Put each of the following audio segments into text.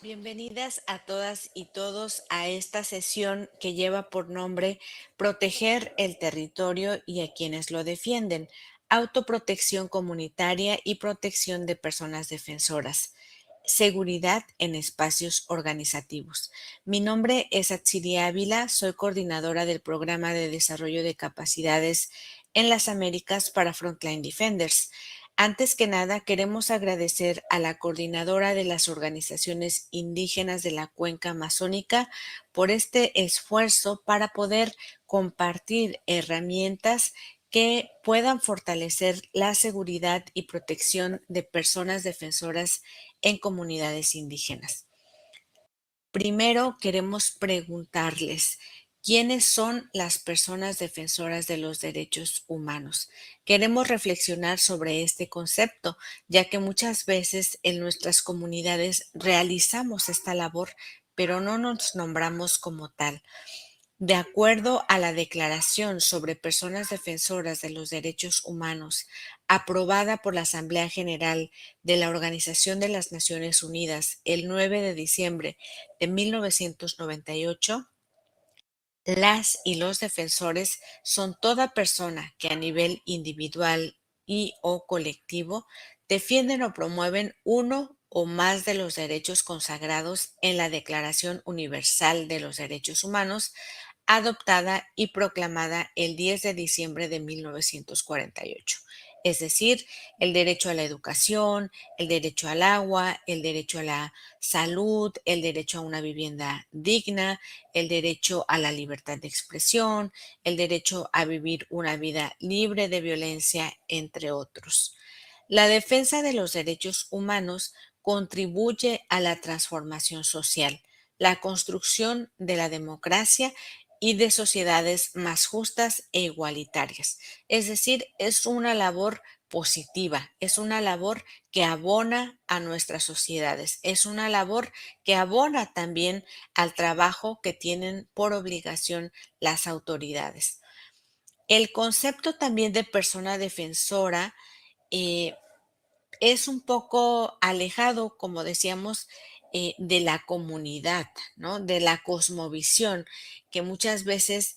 Bienvenidas a todas y todos a esta sesión que lleva por nombre Proteger el territorio y a quienes lo defienden, autoprotección comunitaria y protección de personas defensoras, seguridad en espacios organizativos. Mi nombre es Atsiri Ávila, soy coordinadora del Programa de Desarrollo de Capacidades en las Américas para Frontline Defenders. Antes que nada, queremos agradecer a la coordinadora de las organizaciones indígenas de la Cuenca Amazónica por este esfuerzo para poder compartir herramientas que puedan fortalecer la seguridad y protección de personas defensoras en comunidades indígenas. Primero queremos preguntarles, ¿quiénes son las personas defensoras de los derechos humanos? Queremos reflexionar sobre este concepto, ya que muchas veces en nuestras comunidades realizamos esta labor, pero no nos nombramos como tal. De acuerdo a la Declaración sobre Personas Defensoras de los Derechos Humanos, aprobada por la Asamblea General de la Organización de las Naciones Unidas el 9 de diciembre de 1998, las y los defensores son toda persona que a nivel individual y o colectivo defienden o promueven uno o más de los derechos consagrados en la Declaración Universal de los Derechos Humanos, adoptada y proclamada el 10 de diciembre de 1948. Es decir, el derecho a la educación, el derecho al agua, el derecho a la salud, el derecho a una vivienda digna, el derecho a la libertad de expresión, el derecho a vivir una vida libre de violencia, entre otros. La defensa de los derechos humanos contribuye a la transformación social, la construcción de la democracia y de sociedades más justas e igualitarias. Es decir, es una labor positiva, es una labor que abona a nuestras sociedades, es una labor que abona también al trabajo que tienen por obligación las autoridades. El concepto también de persona defensora eh, es un poco alejado, como decíamos, de la comunidad, ¿no? De la cosmovisión, que muchas veces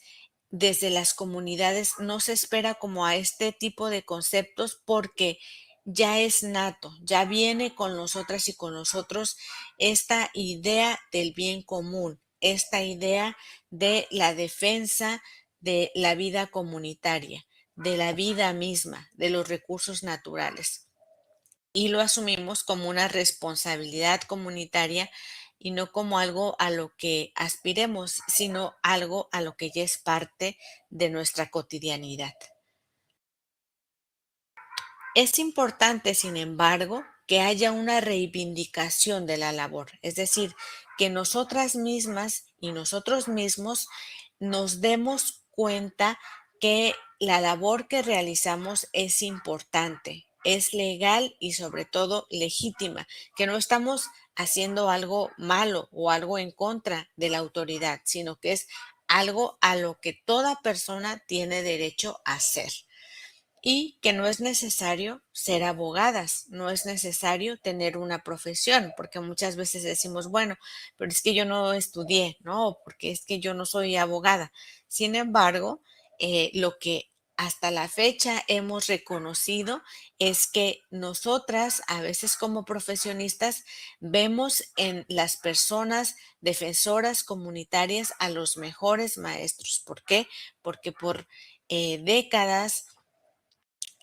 desde las comunidades no se espera como a este tipo de conceptos porque ya es nato, ya viene con nosotras y con nosotros esta idea del bien común, esta idea de la defensa de la vida comunitaria, de la vida misma, de los recursos naturales y lo asumimos como una responsabilidad comunitaria y no como algo a lo que aspiremos, sino algo a lo que ya es parte de nuestra cotidianidad. Es importante, sin embargo, que haya una reivindicación de la labor, es decir, que nosotras mismas y nosotros mismos nos demos cuenta que la labor que realizamos es importante, es legal y sobre todo legítima, que no estamos haciendo algo malo o algo en contra de la autoridad, sino que es algo a lo que toda persona tiene derecho a hacer y que no es necesario ser abogadas, no es necesario tener una profesión, porque muchas veces decimos, bueno, pero es que yo no estudié, ¿no? Porque es que yo no soy abogada. Sin embargo, lo que hasta la fecha hemos reconocido es que nosotras, a veces como profesionistas, vemos en las personas defensoras comunitarias a los mejores maestros. ¿Por qué? Porque por décadas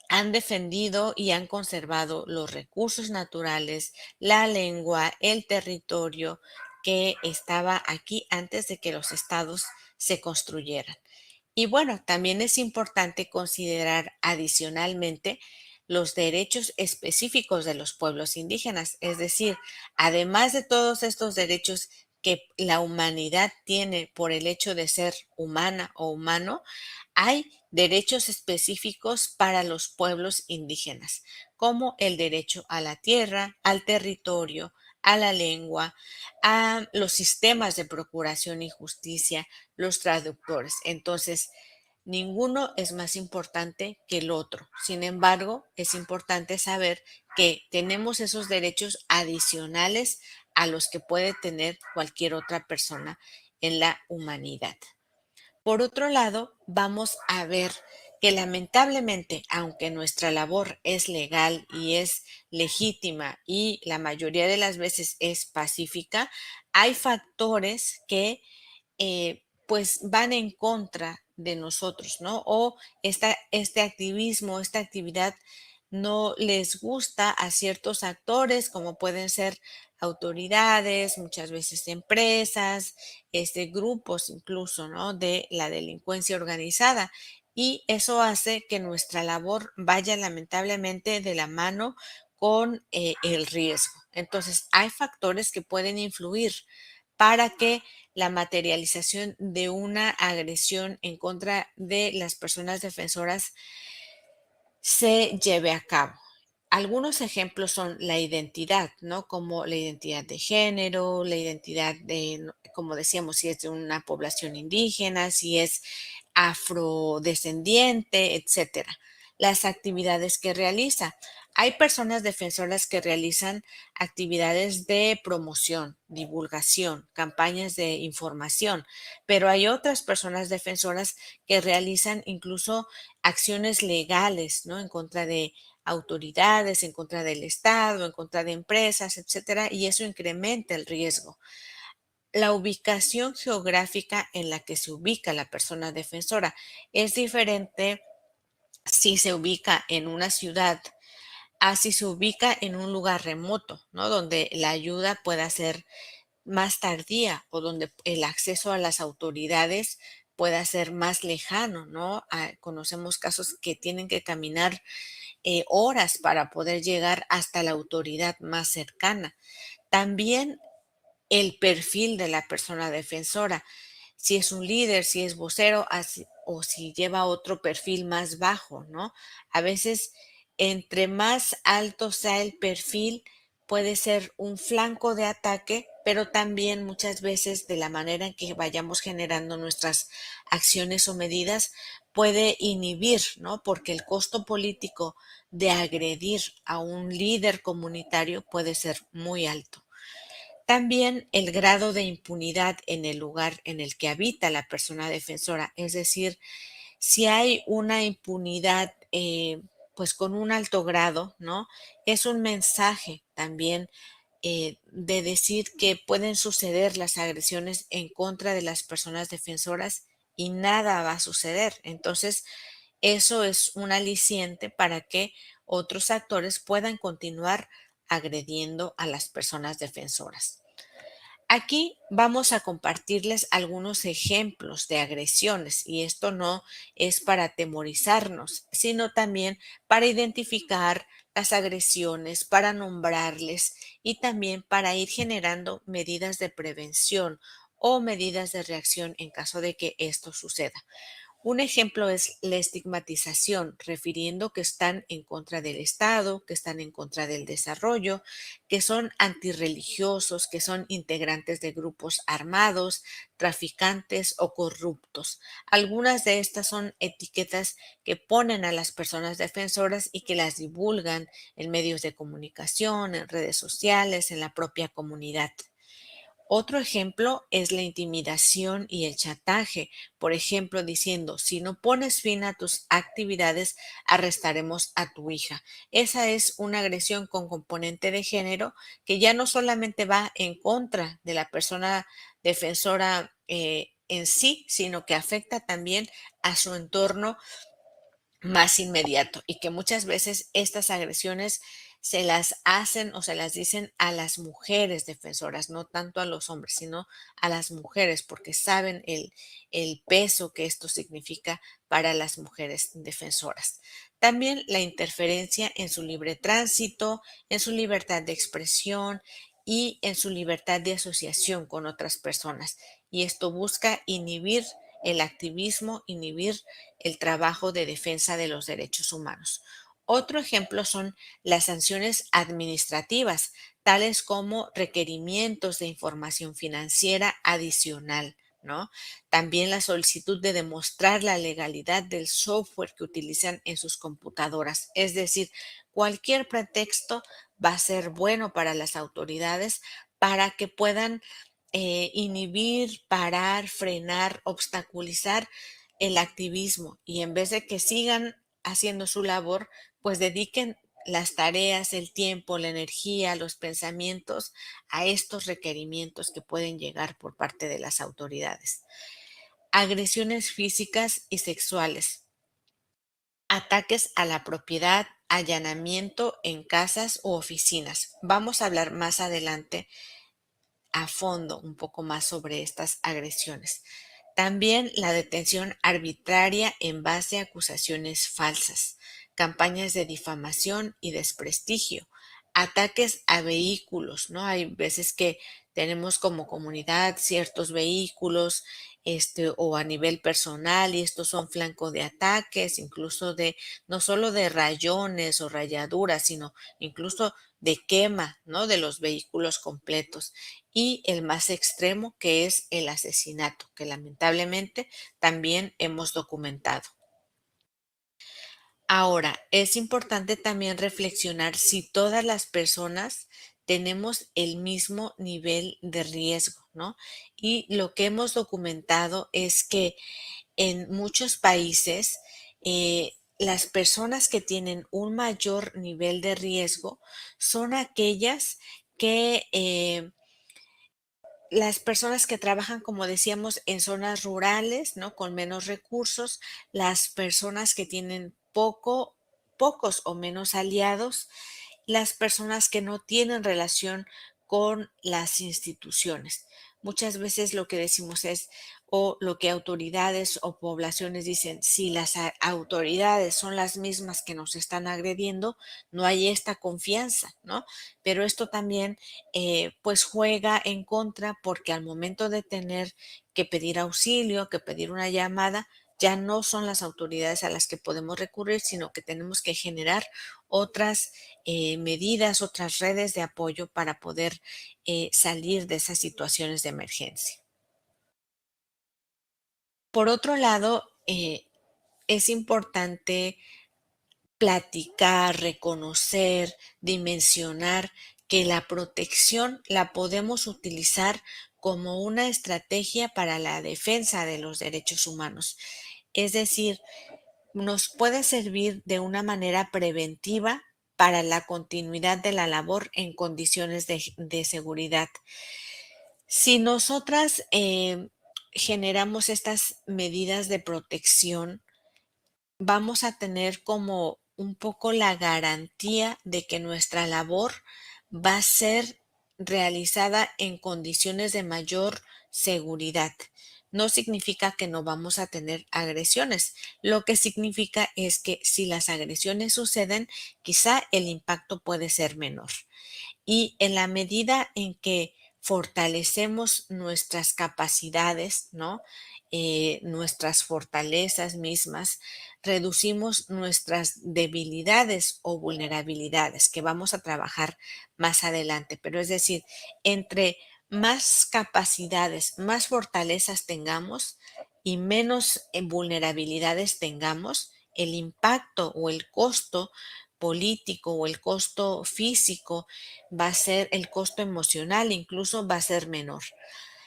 han defendido y han conservado los recursos naturales, la lengua, el territorio que estaba aquí antes de que los estados se construyeran. Y bueno, también es importante considerar adicionalmente los derechos específicos de los pueblos indígenas, es decir, además de todos estos derechos que la humanidad tiene por el hecho de ser humana o humano, hay derechos específicos para los pueblos indígenas, como el derecho a la tierra, al territorio, a la lengua, a los sistemas de procuración y justicia, los traductores. Entonces, ninguno es más importante que el otro. Sin embargo, es importante saber que tenemos esos derechos adicionales a los que puede tener cualquier otra persona en la humanidad. Por otro lado, vamos a ver que lamentablemente, aunque nuestra labor es legal y es legítima y la mayoría de las veces es pacífica, hay factores que pues van en contra de nosotros, ¿no? O este activismo, esta actividad no les gusta a ciertos actores, como pueden ser autoridades, muchas veces empresas, grupos incluso, ¿no? De la delincuencia organizada. Y eso hace que nuestra labor vaya lamentablemente de la mano con el riesgo. Entonces, hay factores que pueden influir para que la materialización de una agresión en contra de las personas defensoras se lleve a cabo. Algunos ejemplos son la identidad, ¿no? Como la identidad de género, la identidad de, como decíamos, si es de una población indígena, si es afrodescendiente, etcétera. Las actividades que realiza. Hay personas defensoras que realizan actividades de promoción, divulgación, campañas de información, pero hay otras personas defensoras que realizan incluso acciones legales, ¿no? En contra de autoridades, en contra del Estado, en contra de empresas, etcétera, y eso incrementa el riesgo. La ubicación geográfica en la que se ubica la persona defensora es diferente si se ubica en una ciudad a si se ubica en un lugar remoto, ¿no? Donde la ayuda pueda ser más tardía o donde el acceso a las autoridades pueda ser más lejano, ¿no? Conocemos casos que tienen que caminar horas para poder llegar hasta la autoridad más cercana. También el perfil de la persona defensora, si es un líder, si es vocero o si lleva otro perfil más bajo, ¿no? A veces, entre más alto sea el perfil, puede ser un flanco de ataque, pero también muchas veces de la manera en que vayamos generando nuestras acciones o medidas puede inhibir, ¿no? Porque el costo político de agredir a un líder comunitario puede ser muy alto. También el grado de impunidad en el lugar en el que habita la persona defensora, es decir, si hay una impunidad pues con un alto grado, ¿no? Es un mensaje también de decir que pueden suceder las agresiones en contra de las personas defensoras y nada va a suceder. Entonces, eso es un aliciente para que otros actores puedan continuar agrediendo a las personas defensoras. Aquí vamos a compartirles algunos ejemplos de agresiones y esto no es para atemorizarnos, sino también para identificar las agresiones, para nombrarles y también para ir generando medidas de prevención o medidas de reacción en caso de que esto suceda. Un ejemplo es la estigmatización, refiriendo que están en contra del Estado, que están en contra del desarrollo, que son antirreligiosos, que son integrantes de grupos armados, traficantes o corruptos. Algunas de estas son etiquetas que ponen a las personas defensoras y que las divulgan en medios de comunicación, en redes sociales, en la propia comunidad. Otro ejemplo es la intimidación y el chantaje, por ejemplo, diciendo, si no pones fin a tus actividades, arrestaremos a tu hija. Esa es una agresión con componente de género que ya no solamente va en contra de la persona defensora en sí, sino que afecta también a su entorno más inmediato y que muchas veces estas agresiones se las hacen o se las dicen a las mujeres defensoras, no tanto a los hombres, sino a las mujeres, porque saben el peso que esto significa para las mujeres defensoras. También la interferencia en su libre tránsito, en su libertad de expresión y en su libertad de asociación con otras personas. Y esto busca inhibir el activismo, inhibir el trabajo de defensa de los derechos humanos. Otro ejemplo son las sanciones administrativas, tales como requerimientos de información financiera adicional, ¿no? También la solicitud de demostrar la legalidad del software que utilizan en sus computadoras. Es decir, cualquier pretexto va a ser bueno para las autoridades para que puedan inhibir, parar, frenar, obstaculizar el activismo y en vez de que sigan haciendo su labor, pues dediquen las tareas, el tiempo, la energía, los pensamientos a estos requerimientos que pueden llegar por parte de las autoridades. Agresiones físicas y sexuales, ataques a la propiedad, allanamiento en casas u oficinas. Vamos a hablar más adelante a fondo un poco más sobre estas agresiones. También la detención arbitraria en base a acusaciones falsas, campañas de difamación y desprestigio, ataques a vehículos, ¿no? Hay veces que tenemos como comunidad ciertos vehículos, o a nivel personal, y estos son flanco de ataques, incluso de, no solo de rayones o rayaduras, sino incluso de quema, ¿no? De los vehículos completos y el más extremo que es el asesinato, que lamentablemente también hemos documentado. Ahora, es importante también reflexionar si todas las personas tenemos el mismo nivel de riesgo, ¿no? Y lo que hemos documentado es que en muchos países, las personas que tienen un mayor nivel de riesgo son aquellas que las personas que trabajan, como decíamos, en zonas rurales, ¿no? Con menos recursos, las personas que tienen pocos o menos aliados, las personas que no tienen relación con las instituciones. Muchas veces lo que decimos es, o lo que autoridades o poblaciones dicen, si las autoridades son las mismas que nos están agrediendo, no hay esta confianza, ¿no? Pero esto también pues juega en contra porque al momento de tener que pedir auxilio, que pedir una llamada, ya no son las autoridades a las que podemos recurrir, sino que tenemos que generar otras medidas, otras redes de apoyo para poder salir de esas situaciones de emergencia. Por otro lado, es importante platicar, reconocer, dimensionar que la protección la podemos utilizar como una estrategia para la defensa de los derechos humanos. Es decir, nos puede servir de una manera preventiva para la continuidad de la labor en condiciones de seguridad. Si nosotras generamos estas medidas de protección, vamos a tener como un poco la garantía de que nuestra labor va a ser realizada en condiciones de mayor seguridad. No significa que no vamos a tener agresiones. Lo que significa es que si las agresiones suceden, quizá el impacto puede ser menor. Y en la medida en que fortalecemos nuestras capacidades, ¿no? Nuestras fortalezas mismas, reducimos nuestras debilidades o vulnerabilidades que vamos a trabajar más adelante. Pero es decir, entre más capacidades, más fortalezas tengamos y menos vulnerabilidades tengamos, el impacto o el costo político o el costo físico va a ser el costo emocional, incluso va a ser menor.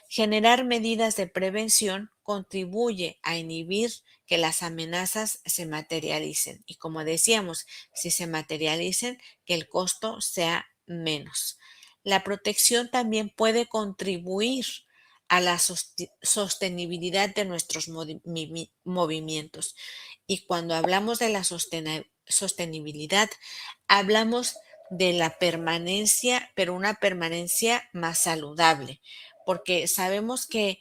Generar medidas de prevención contribuye a inhibir que las amenazas se materialicen y como decíamos, si se materialicen, que el costo sea menos. La protección también puede contribuir a la sostenibilidad de nuestros movimientos. Y cuando hablamos de la sostenibilidad, hablamos de la permanencia, pero una permanencia más saludable, porque sabemos que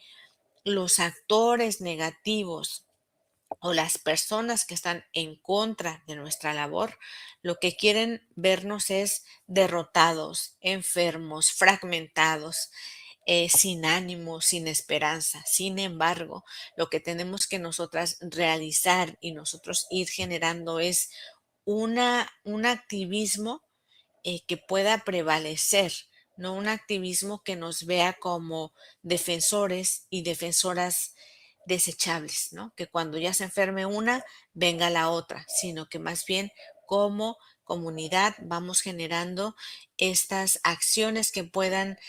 los actores negativos o las personas que están en contra de nuestra labor, lo que quieren vernos es derrotados, enfermos, fragmentados, sin ánimo, sin esperanza. Sin embargo, lo que tenemos que nosotras realizar y nosotros ir generando es un activismo que pueda prevalecer, no un activismo que nos vea como defensores y defensoras desechables, ¿no? Que cuando ya se enferme una, venga la otra, sino que más bien como comunidad, vamos generando estas acciones que puedan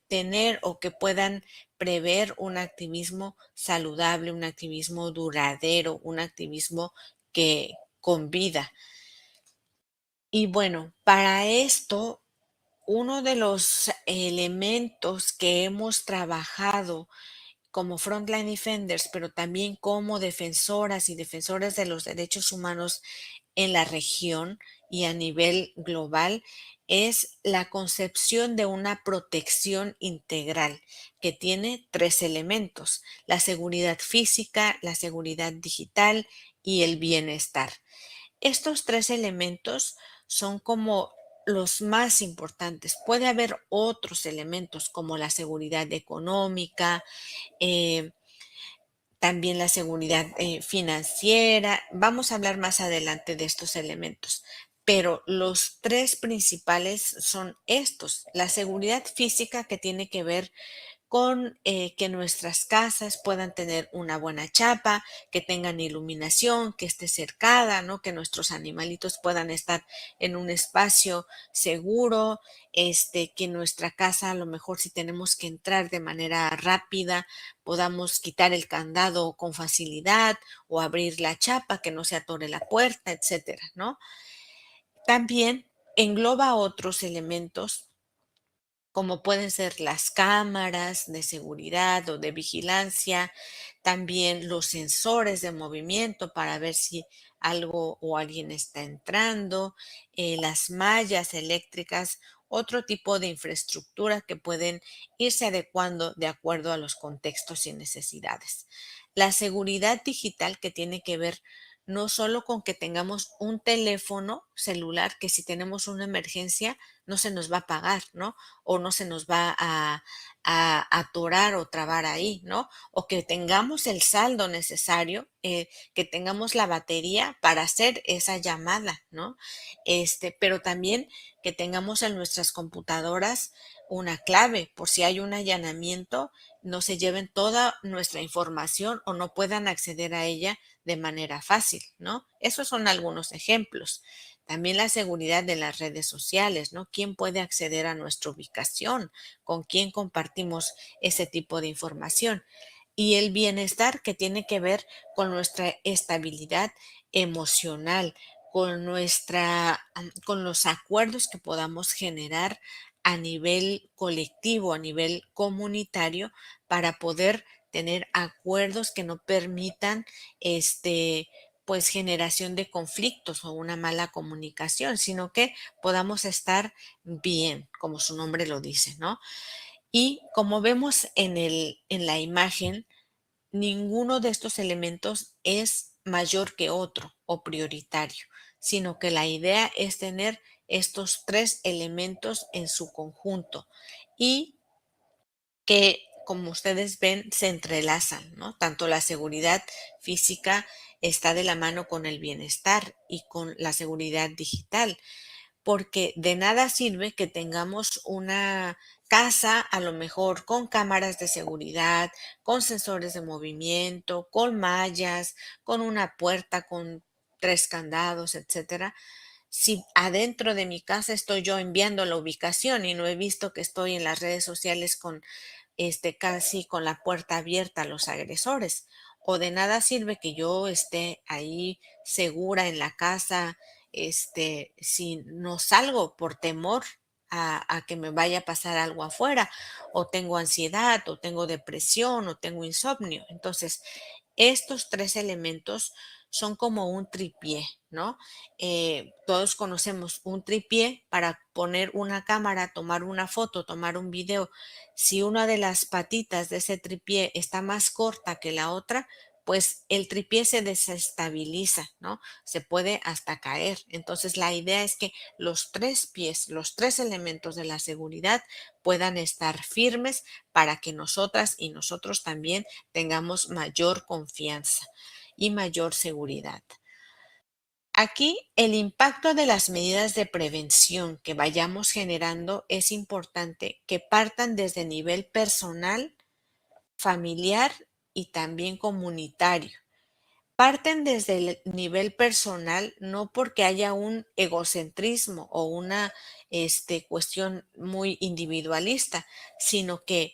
tener o que puedan prever un activismo saludable, un activismo duradero, un activismo que con vida. Y bueno, para esto, uno de los elementos que hemos trabajado como Frontline Defenders, pero también como defensoras y defensores de los derechos humanos en la región y a nivel global, es la concepción de una protección integral que tiene tres elementos: la seguridad física, la seguridad digital y el bienestar. Estos tres elementos son como los más importantes. Puede haber otros elementos como la seguridad económica, eh, también la seguridad financiera. Vamos a hablar más adelante de estos elementos, pero los tres principales son estos: la seguridad física, que tiene que ver con que nuestras casas puedan tener una buena chapa, que tengan iluminación, que esté cercada, ¿no? Que nuestros animalitos puedan estar en un espacio seguro, que nuestra casa, a lo mejor si tenemos que entrar de manera rápida, podamos quitar el candado con facilidad o abrir la chapa, que no se atore la puerta, etcétera, ¿no? También engloba otros elementos como pueden ser las cámaras de seguridad o de vigilancia, también los sensores de movimiento para ver si algo o alguien está entrando, las mallas eléctricas, otro tipo de infraestructura que pueden irse adecuando de acuerdo a los contextos y necesidades. La seguridad digital, que tiene que ver no solo con que tengamos un teléfono celular que si tenemos una emergencia no se nos va a apagar, ¿no? O no se nos va a atorar o trabar ahí, ¿no? O que tengamos el saldo necesario, que tengamos la batería para hacer esa llamada, ¿no? Pero también que tengamos en nuestras computadoras una clave por si hay un allanamiento, no se lleven toda nuestra información o no puedan acceder a ella de manera fácil, ¿no? Esos son algunos ejemplos. También la seguridad de las redes sociales, ¿no? ¿Quién puede acceder a nuestra ubicación? ¿Con quién compartimos ese tipo de información? Y el bienestar, que tiene que ver con nuestra estabilidad emocional, con los acuerdos que podamos generar a nivel colectivo, a nivel comunitario, para poder tener acuerdos que no permitan pues generación de conflictos o una mala comunicación, sino que podamos estar bien, como su nombre lo dice, ¿no? Y como vemos en la imagen, ninguno de estos elementos es mayor que otro o prioritario, sino que la idea es tener estos tres elementos en su conjunto y que, como ustedes ven, se entrelazan, ¿no? Tanto la seguridad física está de la mano con el bienestar y con la seguridad digital, porque de nada sirve que tengamos una casa a lo mejor con cámaras de seguridad, con sensores de movimiento, con mallas, con una puerta con tres candados, etcétera. Si adentro de mi casa estoy yo enviando la ubicación y no he visto que estoy en las redes sociales con casi con la puerta abierta a los agresores. O de nada sirve que yo esté ahí segura en la casa, si no salgo por temor a que me vaya a pasar algo afuera, o tengo ansiedad, o tengo depresión, o tengo insomnio. Entonces, estos tres elementos son como un tripié, ¿no? Todos conocemos un tripié para poner una cámara, tomar una foto, tomar un video. Si una de las patitas de ese tripié está más corta que la otra, pues el tripié se desestabiliza, ¿no? Se puede hasta caer. Entonces la idea es que los tres pies, los tres elementos de la seguridad puedan estar firmes para que nosotras y nosotros también tengamos mayor confianza y mayor seguridad. Aquí el impacto de las medidas de prevención que vayamos generando es importante que partan desde nivel personal, familiar y también comunitario. Parten desde el nivel personal, no porque haya un egocentrismo o una cuestión muy individualista, sino que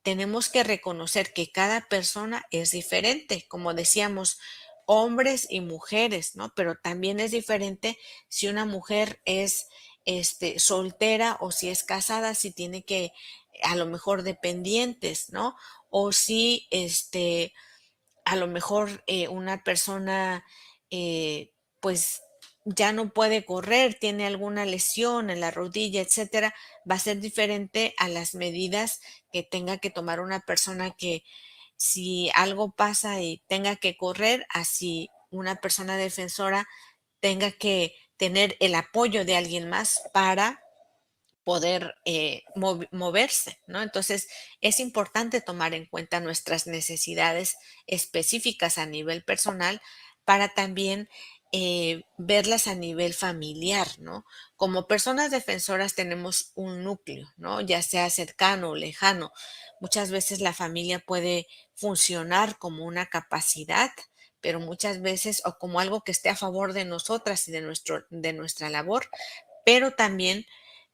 tenemos que reconocer que cada persona es diferente, como decíamos, hombres y mujeres, ¿no? Pero también es diferente si una mujer es soltera o si es casada, si tiene que a lo mejor dependientes, ¿no? O si a lo mejor una persona pues ya no puede correr, tiene alguna lesión en la rodilla, etcétera, va a ser diferente a las medidas que tenga que tomar una persona que si algo pasa y tenga que correr, así una persona defensora tenga que tener el apoyo de alguien más para poder moverse, ¿no? Entonces, es importante tomar en cuenta nuestras necesidades específicas a nivel personal para también verlas a nivel familiar, ¿no? Como personas defensoras tenemos un núcleo, ¿no? Ya sea cercano o lejano. Muchas veces la familia puede funcionar como una capacidad, pero muchas veces o como algo que esté a favor de nosotras y de nuestra labor, pero también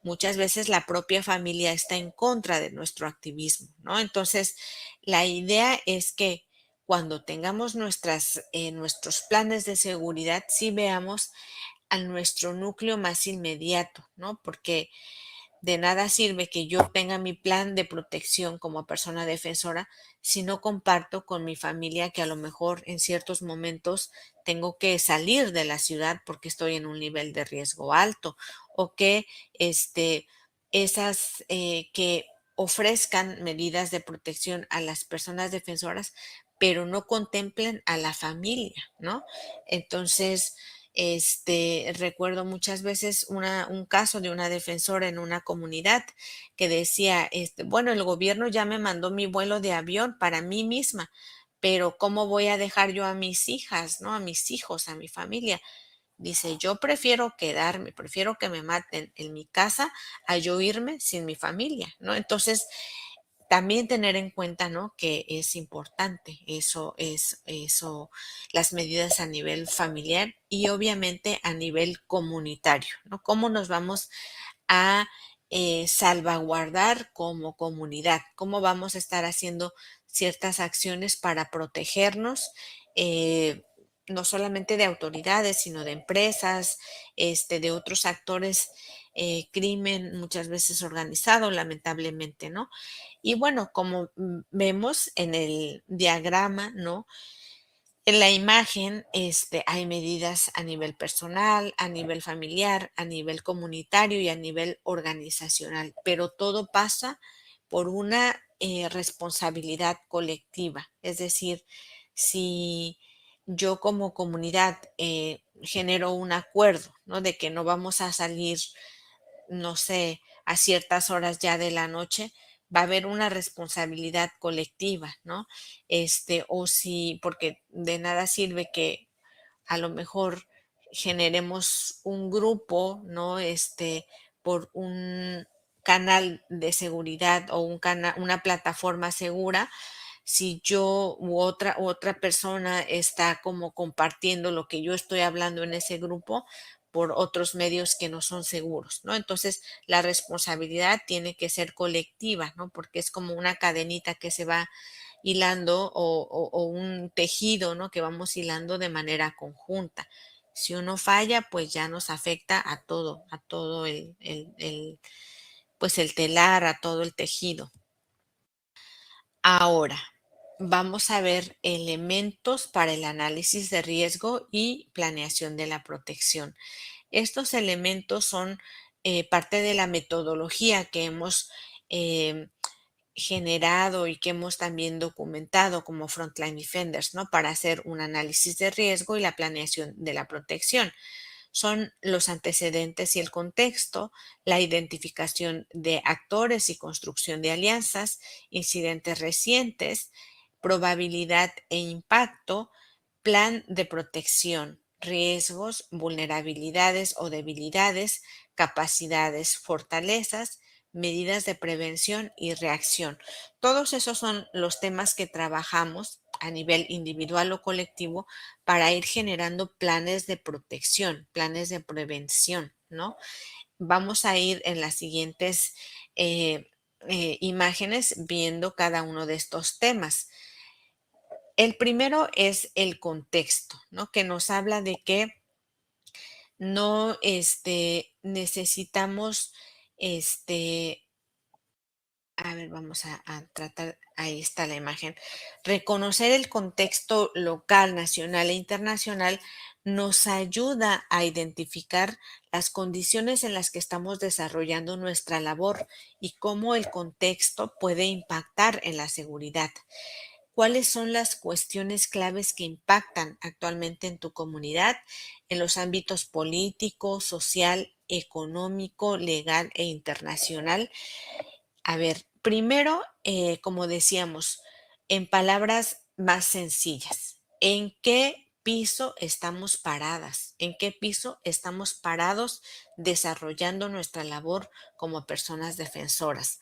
muchas veces la propia familia está en contra de nuestro activismo, ¿no? Entonces, la idea es que cuando tengamos nuestros planes de seguridad, sí veamos a nuestro núcleo más inmediato, ¿no? Porque de nada sirve que yo tenga mi plan de protección como persona defensora si no comparto con mi familia que a lo mejor en ciertos momentos tengo que salir de la ciudad porque estoy en un nivel de riesgo alto o que esas que ofrezcan medidas de protección a las personas defensoras, pero no contemplen a la familia, ¿no? Entonces, recuerdo muchas veces un caso de una defensora en una comunidad que decía, bueno, el gobierno ya me mandó mi vuelo de avión para mí misma, pero ¿cómo voy a dejar yo a mis hijas, ¿no? A mis hijos, a mi familia? Dice, yo prefiero quedarme, prefiero que me maten en mi casa a yo irme sin mi familia, ¿no? Entonces, también tener en cuenta, ¿no? Que es importante eso, las medidas a nivel familiar y obviamente a nivel comunitario, ¿no? ¿Cómo nos vamos a salvaguardar como comunidad? ¿Cómo vamos a estar haciendo ciertas acciones para protegernos? No solamente de autoridades, sino de empresas, de otros actores, crimen muchas veces organizado, lamentablemente, ¿no? Y bueno, como vemos en el diagrama, ¿no? En la imagen, hay medidas a nivel personal, a nivel familiar, a nivel comunitario y a nivel organizacional, pero todo pasa por una responsabilidad colectiva. Es decir, si yo como comunidad genero un acuerdo, ¿no? De que no vamos a salir, no sé, a ciertas horas ya de la noche, va a haber una responsabilidad colectiva, ¿no? O si, porque de nada sirve que a lo mejor generemos un grupo, ¿no? Por un canal de seguridad o una plataforma segura, si yo u otra persona está como compartiendo lo que yo estoy hablando en ese grupo por otros medios que no son seguros, ¿no? Entonces, la responsabilidad tiene que ser colectiva, ¿no? Porque es como una cadenita que se va hilando o un tejido, ¿no? Que vamos hilando de manera conjunta. Si uno falla, pues ya nos afecta a todo pues el telar, a todo el tejido. Ahora, vamos a ver elementos para el análisis de riesgo y planeación de la protección. Estos elementos son parte de la metodología que hemos eh, generado y que hemos también documentado como Frontline Defenders, ¿no? Para hacer un análisis de riesgo y la planeación de la protección. Son los antecedentes y el contexto, la identificación de actores y construcción de alianzas, incidentes recientes, probabilidad e impacto, plan de protección, riesgos, vulnerabilidades o debilidades, capacidades, fortalezas, medidas de prevención y reacción. Todos esos son los temas que trabajamos a nivel individual o colectivo para ir generando planes de protección, planes de prevención, ¿no? Vamos a ir en las siguientes imágenes viendo cada uno de estos temas. El primero es el contexto, ¿no? Que nos habla de que no necesitamos este, a ver, vamos a tratar, ahí está la imagen. Reconocer el contexto local, nacional e internacional nos ayuda a identificar las condiciones en las que estamos desarrollando nuestra labor y cómo el contexto puede impactar en la seguridad. ¿Cuáles son las cuestiones claves que impactan actualmente en tu comunidad, en los ámbitos político, social, económico, legal e internacional? A ver, primero, como decíamos, en palabras más sencillas, ¿en qué piso estamos paradas? ¿En qué piso estamos parados desarrollando nuestra labor como personas defensoras?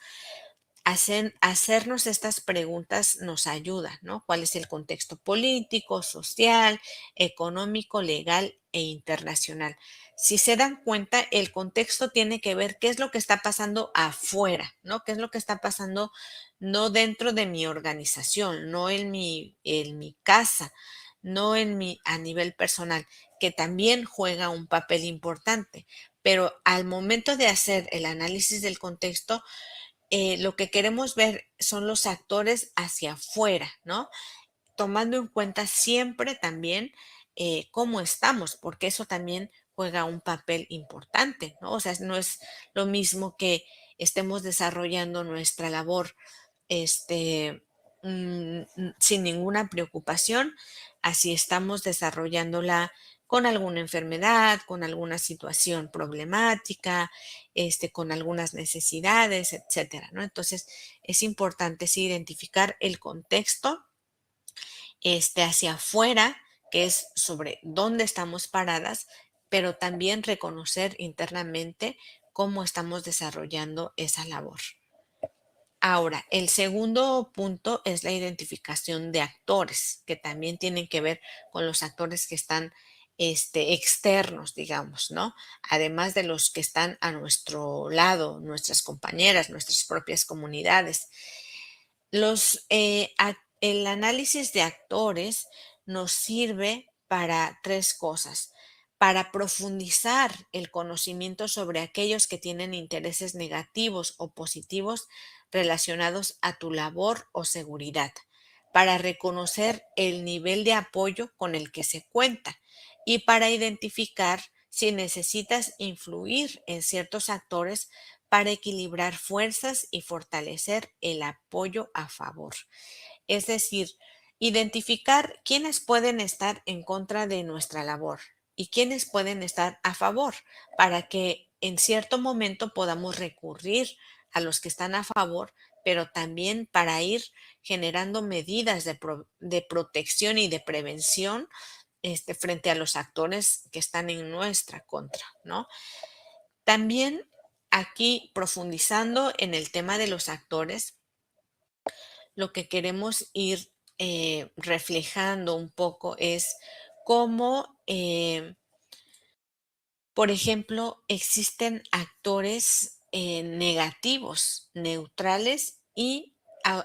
Hacernos estas preguntas nos ayuda, ¿no? ¿Cuál es el contexto político, social, económico, legal e internacional? Si se dan cuenta, el contexto tiene que ver qué es lo que está pasando afuera, ¿no? ¿Qué es lo que está pasando no dentro de mi organización, no en mi casa, no a nivel personal, que también juega un papel importante? Pero al momento de hacer el análisis del contexto, lo que queremos ver son los actores hacia afuera, ¿no? Tomando en cuenta siempre también cómo estamos, porque eso también juega un papel importante, ¿no? O sea, no es lo mismo que estemos desarrollando nuestra labor este, sin ninguna preocupación, así estamos desarrollándola con alguna enfermedad, con alguna situación problemática, con algunas necesidades, etcétera, ¿no? Entonces, es importante sí identificar el contexto hacia afuera, que es sobre dónde estamos paradas, pero también reconocer internamente cómo estamos desarrollando esa labor. Ahora, el segundo punto es la identificación de actores, que también tienen que ver con los actores que están externos, digamos, ¿no? Además de los que están a nuestro lado, nuestras compañeras, nuestras propias comunidades. El análisis de actores nos sirve para tres cosas: para profundizar el conocimiento sobre aquellos que tienen intereses negativos o positivos relacionados a tu labor o seguridad, para reconocer el nivel de apoyo con el que se cuenta y para identificar si necesitas influir en ciertos actores para equilibrar fuerzas y fortalecer el apoyo a favor. Es decir, identificar quiénes pueden estar en contra de nuestra labor y quiénes pueden estar a favor, para que en cierto momento podamos recurrir a los que están a favor, pero también para ir generando medidas de protección y de prevención frente a los actores que están en nuestra contra, ¿no? También aquí, profundizando en el tema de los actores, lo que queremos ir reflejando un poco es cómo, por ejemplo, existen actores negativos, neutrales y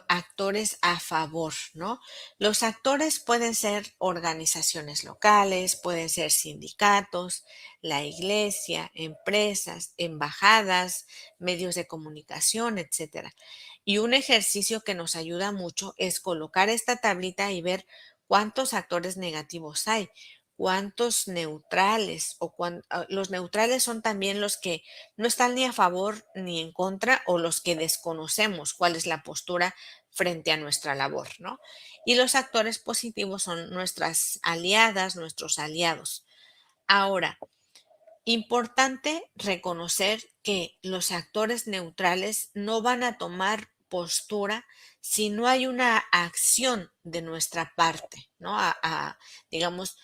actores a favor, ¿no? Los actores pueden ser organizaciones locales, pueden ser sindicatos, la iglesia, empresas, embajadas, medios de comunicación, etcétera. Y un ejercicio que nos ayuda mucho es colocar esta tablita y ver cuántos actores negativos hay, cuántos neutrales, los neutrales son también los que no están ni a favor ni en contra, o los que desconocemos cuál es la postura frente a nuestra labor, ¿no? Y los actores positivos son nuestras aliadas, nuestros aliados. Ahora, importante reconocer que los actores neutrales no van a tomar postura si no hay una acción de nuestra parte, ¿no? Digamos,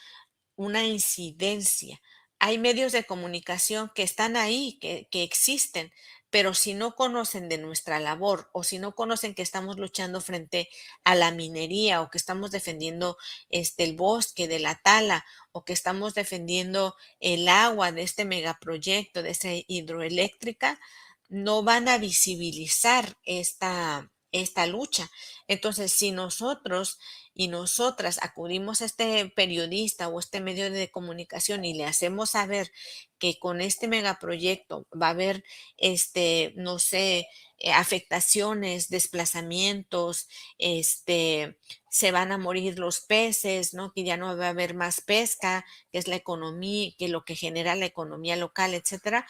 una incidencia. hay medios de comunicación que están ahí, que existen, pero si no conocen de nuestra labor o si no conocen que estamos luchando frente a la minería o que estamos defendiendo el bosque de la tala o que estamos defendiendo el agua de este megaproyecto, de esta hidroeléctrica, no van a visibilizar esta lucha. Entonces, si nosotros y nosotras acudimos a este periodista o este medio de comunicación y le hacemos saber que con este megaproyecto va a haber, no sé, afectaciones, desplazamientos, se van a morir los peces, ¿no? Que ya no va a haber más pesca, que es la economía, que lo que genera la economía local, etcétera,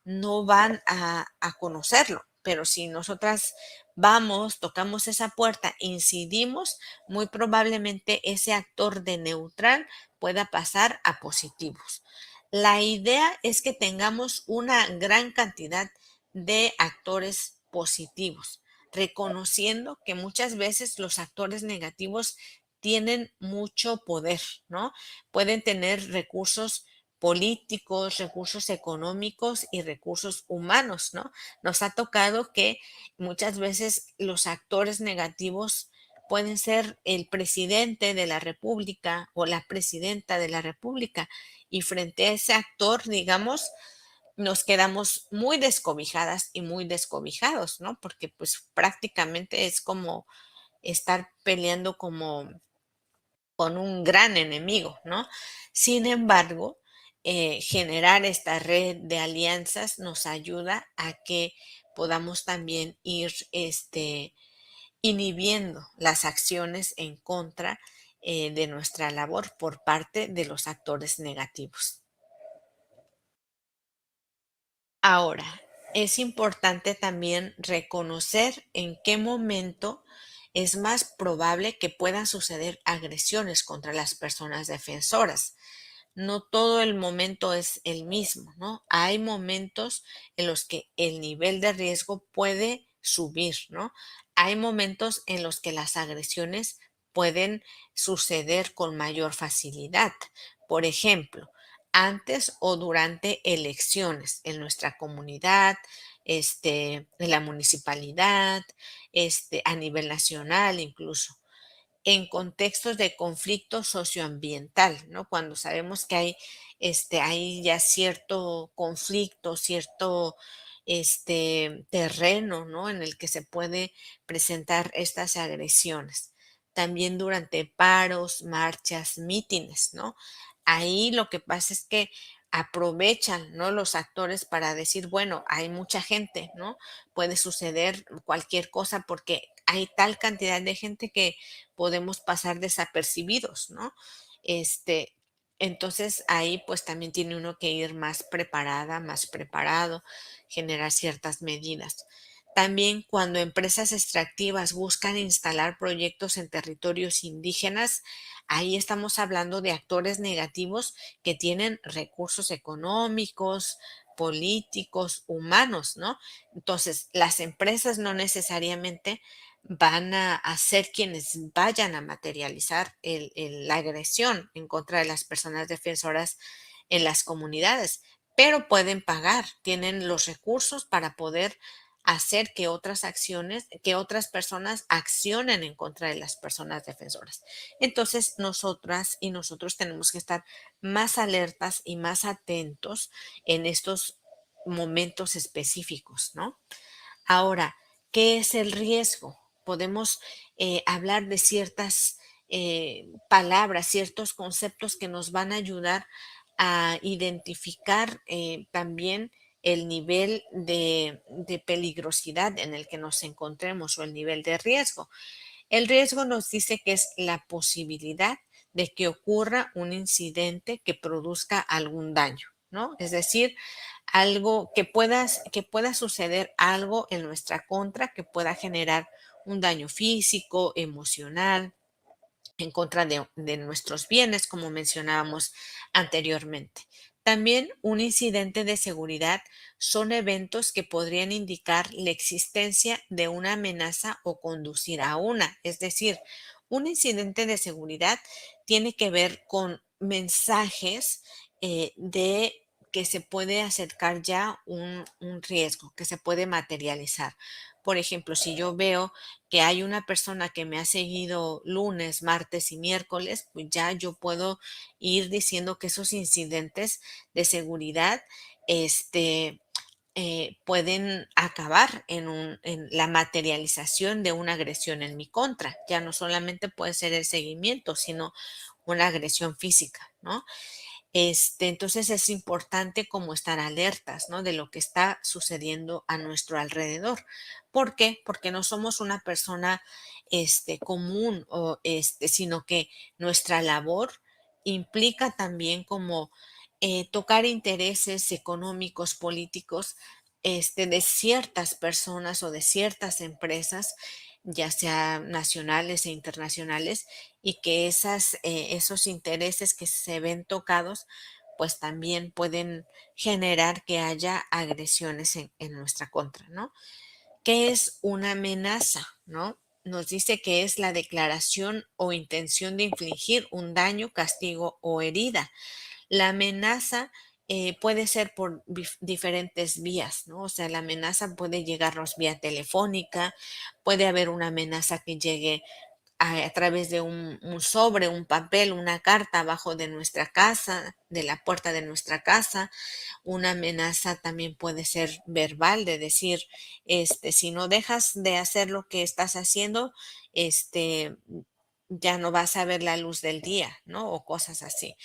no van a conocerlo. Pero si nosotras vamos, tocamos esa puerta, incidimos, muy probablemente ese actor de neutral pueda pasar a positivos. La idea es que tengamos una gran cantidad de actores positivos, reconociendo que muchas veces los actores negativos tienen mucho poder, ¿no? Pueden tener recursos políticos, recursos económicos y recursos humanos, ¿no? Nos ha tocado que muchas veces los actores negativos pueden ser el presidente de la República o la presidenta de la República y frente a ese actor, digamos, nos quedamos muy descobijadas y muy descobijados, ¿no? Porque pues prácticamente es como estar peleando como con un gran enemigo, ¿no? Sin embargo, generar esta red de alianzas nos ayuda a que podamos también ir inhibiendo las acciones en contra de nuestra labor por parte de los actores negativos. Ahora, es importante también reconocer en qué momento es más probable que puedan suceder agresiones contra las personas defensoras. No todo el momento es el mismo, ¿no? Hay momentos en los que el nivel de riesgo puede subir, ¿no? Hay momentos en los que las agresiones pueden suceder con mayor facilidad. Por ejemplo, antes o durante elecciones en nuestra comunidad, en la municipalidad, a nivel nacional incluso en contextos de conflicto socioambiental, ¿no? Cuando sabemos que hay ya cierto conflicto, cierto terreno, ¿no? En el que se puede presentar estas agresiones. También durante paros, marchas, mítines, ¿no? Ahí lo que pasa es que aprovechan, ¿no? Los actores para decir, bueno, hay mucha gente, ¿no? Puede suceder cualquier cosa porque hay tal cantidad de gente que podemos pasar desapercibidos, ¿no? Este, entonces ahí pues también tiene uno que ir más preparada, más preparado, generar ciertas medidas. También cuando empresas extractivas buscan instalar proyectos en territorios indígenas, ahí estamos hablando de actores negativos que tienen recursos económicos, políticos, humanos, ¿no? Entonces, las empresas no necesariamente van a ser quienes vayan a materializar la agresión en contra de las personas defensoras en las comunidades, pero pueden pagar, tienen los recursos para poder hacer que otras acciones, que otras personas accionen en contra de las personas defensoras. Entonces, nosotras y nosotros tenemos que estar más alertas y más atentos en estos momentos específicos, ¿no? Ahora, ¿qué es el riesgo? Podemos hablar de ciertas palabras, ciertos conceptos que nos van a ayudar a identificar también el nivel de peligrosidad en el que nos encontremos o el nivel de riesgo. El riesgo nos dice que es la posibilidad de que ocurra un incidente que produzca algún daño, ¿no? Es decir, algo que pueda suceder algo en nuestra contra que pueda generar un daño físico, emocional, en contra de nuestros bienes, como mencionábamos anteriormente. También un incidente de seguridad son eventos que podrían indicar la existencia de una amenaza o conducir a una. Es decir, un incidente de seguridad tiene que ver con mensajes de que se puede acercar ya un riesgo, que se puede materializar. Por ejemplo, si yo veo que hay una persona que me ha seguido lunes, martes y miércoles, pues ya yo puedo ir diciendo que esos incidentes de seguridad, este, pueden acabar en la materialización de una agresión en mi contra. Ya no solamente puede ser el seguimiento, sino una agresión física, ¿no? Entonces es importante como estar alertas, ¿no? De lo que está sucediendo a nuestro alrededor. ¿Por qué? Porque no somos una persona, común o, sino que nuestra labor implica también como tocar intereses económicos, políticos, de ciertas personas o de ciertas empresas, ya sea nacionales e internacionales, y que esos intereses que se ven tocados, pues también pueden generar que haya agresiones en nuestra contra, ¿no? ¿Qué es una amenaza, no? Nos dice que es la declaración o intención de infligir un daño, castigo o herida. La amenaza puede ser por diferentes vías, ¿no? O sea, la amenaza puede llegarnos vía telefónica, puede haber una amenaza que llegue a través de un sobre, un papel, una carta abajo de nuestra casa, de la puerta de nuestra casa. Una amenaza también puede ser verbal, de decir, si no dejas de hacer lo que estás haciendo, este, ya no vas a ver la luz del día, ¿no? O cosas así.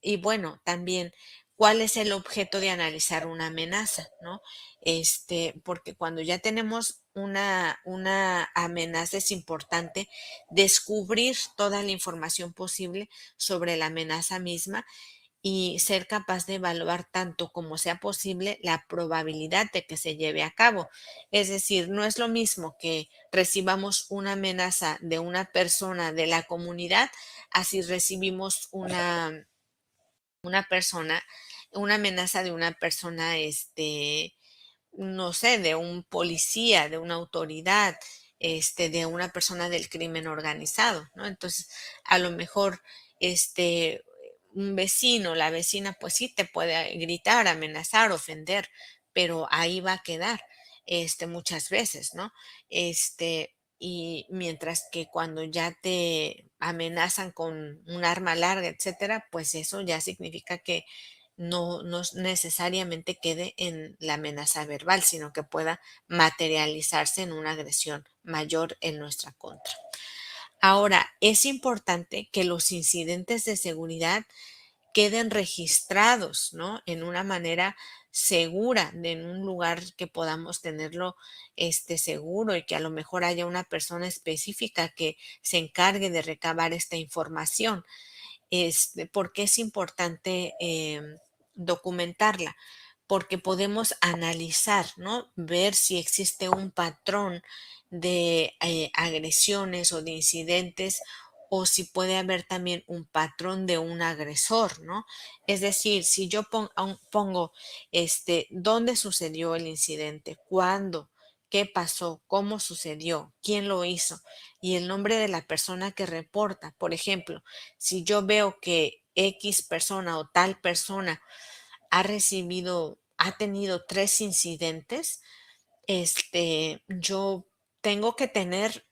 Y bueno, también, ¿cuál es el objeto de analizar una amenaza, no? Porque cuando ya tenemos una amenaza es importante descubrir toda la información posible sobre la amenaza misma y ser capaz de evaluar tanto como sea posible la probabilidad de que se lleve a cabo. Es decir, no es lo mismo que recibamos una amenaza de una persona de la comunidad, así recibimos una persona, una amenaza de una persona, no sé, de un policía, de una autoridad, de una persona del crimen organizado, ¿no? Entonces, a lo mejor, un vecino, la vecina, pues sí te puede gritar, amenazar, ofender, pero ahí va a quedar, muchas veces, ¿no? Y mientras que cuando ya te amenazan con un arma larga, etcétera, pues eso ya significa que no necesariamente quede en la amenaza verbal, sino que pueda materializarse en una agresión mayor en nuestra contra. Ahora, es importante que los incidentes de seguridad queden registrados, ¿no? En una manera segura, en un lugar que podamos tenerlo seguro y que a lo mejor haya una persona específica que se encargue de recabar esta información. ¿Por qué es importante documentarla? Porque podemos analizar, ¿no? Ver si existe un patrón de agresiones o de incidentes o si puede haber también un patrón de un agresor, ¿no? Es decir, si yo pongo, dónde sucedió el incidente, cuándo, qué pasó, cómo sucedió, quién lo hizo y el nombre de la persona que reporta. Por ejemplo, si yo veo que X persona o tal persona ha tenido 3 incidentes, yo tengo que tener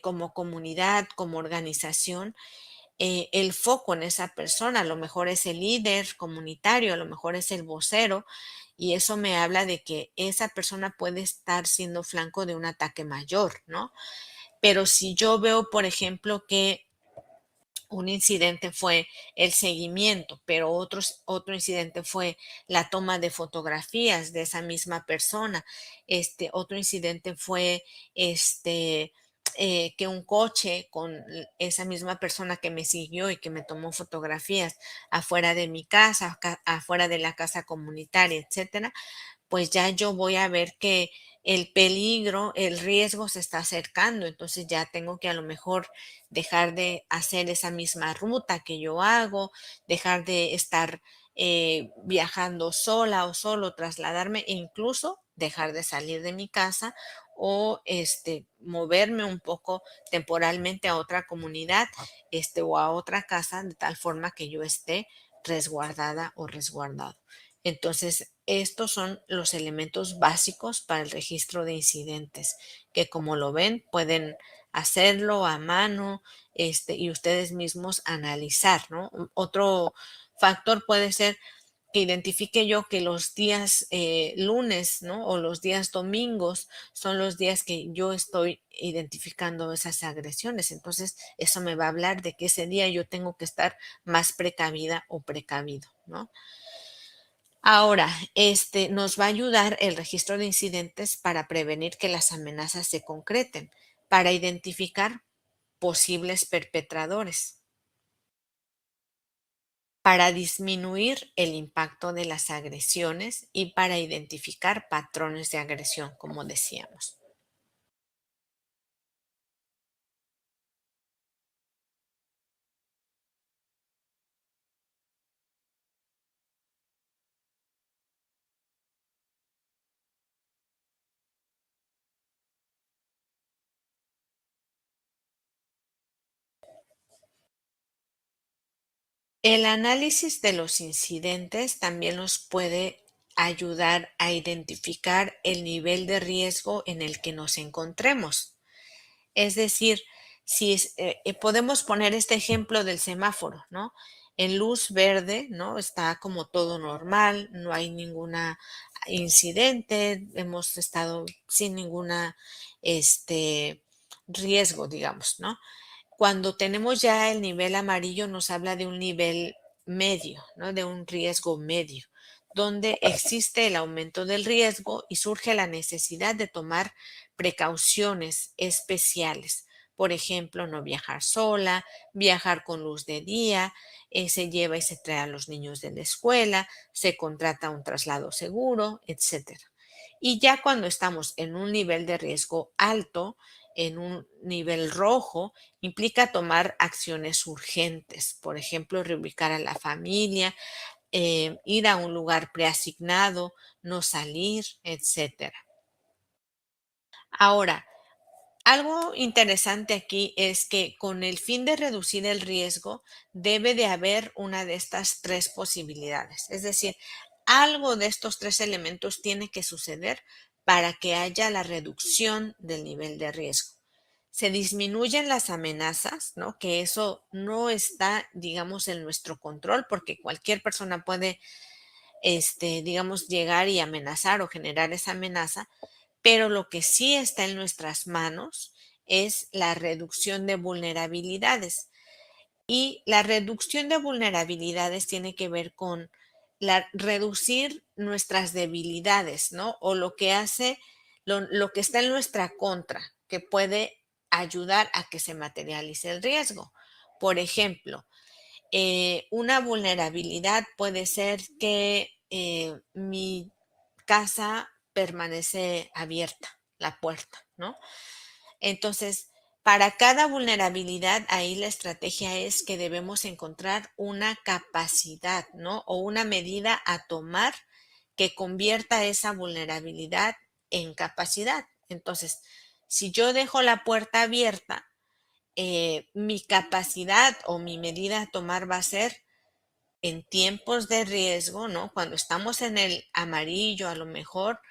como comunidad, como organización, el foco en esa persona. A lo mejor es el líder comunitario, a lo mejor es el vocero, y eso me habla de que esa persona puede estar siendo flanco de un ataque mayor, ¿no? Pero si yo veo, por ejemplo, que un incidente fue el seguimiento, pero otro incidente fue la toma de fotografías de esa misma persona. Otro incidente fue que un coche con esa misma persona que me siguió y que me tomó fotografías afuera de mi casa, afuera de la casa comunitaria, etcétera, pues ya yo voy a ver que el peligro, el riesgo se está acercando, entonces ya tengo que a lo mejor dejar de hacer esa misma ruta que yo hago, dejar de estar viajando sola o solo, trasladarme e incluso dejar de salir de mi casa o moverme un poco temporalmente a otra comunidad o a otra casa de tal forma que yo esté resguardada o resguardado. Entonces, estos son los elementos básicos para el registro de incidentes, que como lo ven, pueden hacerlo a mano, y ustedes mismos analizar, ¿no? Otro factor puede ser que identifique yo que los días lunes, ¿no? O los días domingos son los días que yo estoy identificando esas agresiones. Entonces, eso me va a hablar de que ese día yo tengo que estar más precavida o precavido, ¿no? Ahora, nos va a ayudar el registro de incidentes para prevenir que las amenazas se concreten, para identificar posibles perpetradores, para disminuir el impacto de las agresiones y para identificar patrones de agresión, como decíamos. El análisis de los incidentes también nos puede ayudar a identificar el nivel de riesgo en el que nos encontremos. Es decir, si podemos poner este ejemplo del semáforo, ¿no? En luz verde, ¿no? Está como todo normal, no hay ninguna incidente, hemos estado sin ninguna riesgo, digamos, ¿no? Cuando tenemos ya el nivel amarillo nos habla de un nivel medio, ¿no? De un riesgo medio, donde existe el aumento del riesgo y surge la necesidad de tomar precauciones especiales. Por ejemplo, no viajar sola, viajar con luz de día, se lleva y se trae a los niños de la escuela, se contrata un traslado seguro, etcétera. Y ya cuando estamos en un nivel de riesgo alto, en un nivel rojo, implica tomar acciones urgentes, por ejemplo, reubicar a la familia, ir a un lugar preasignado, no salir, etcétera. Ahora, algo interesante aquí es que con el fin de reducir el riesgo, debe de haber una de estas tres posibilidades. Es decir, algo de estos tres elementos tiene que suceder para que haya la reducción del nivel de riesgo. Se disminuyen las amenazas, ¿no? Que eso no está, digamos, en nuestro control porque cualquier persona puede, digamos, llegar y amenazar o generar esa amenaza, pero lo que sí está en nuestras manos es la reducción de vulnerabilidades. Y la reducción de vulnerabilidades tiene que ver con reducir nuestras debilidades, ¿no? O lo que hace, lo que está en nuestra contra, que puede ayudar a que se materialice el riesgo. Por ejemplo, una vulnerabilidad puede ser que mi casa permanece abierta, la puerta, ¿no? Entonces, para cada vulnerabilidad, ahí la estrategia es que debemos encontrar una capacidad, ¿no? O una medida a tomar que convierta esa vulnerabilidad en capacidad. Entonces, si yo dejo la puerta abierta, mi capacidad o mi medida a tomar va a ser en tiempos de riesgo, ¿no? Cuando estamos en el amarillo, a lo mejor,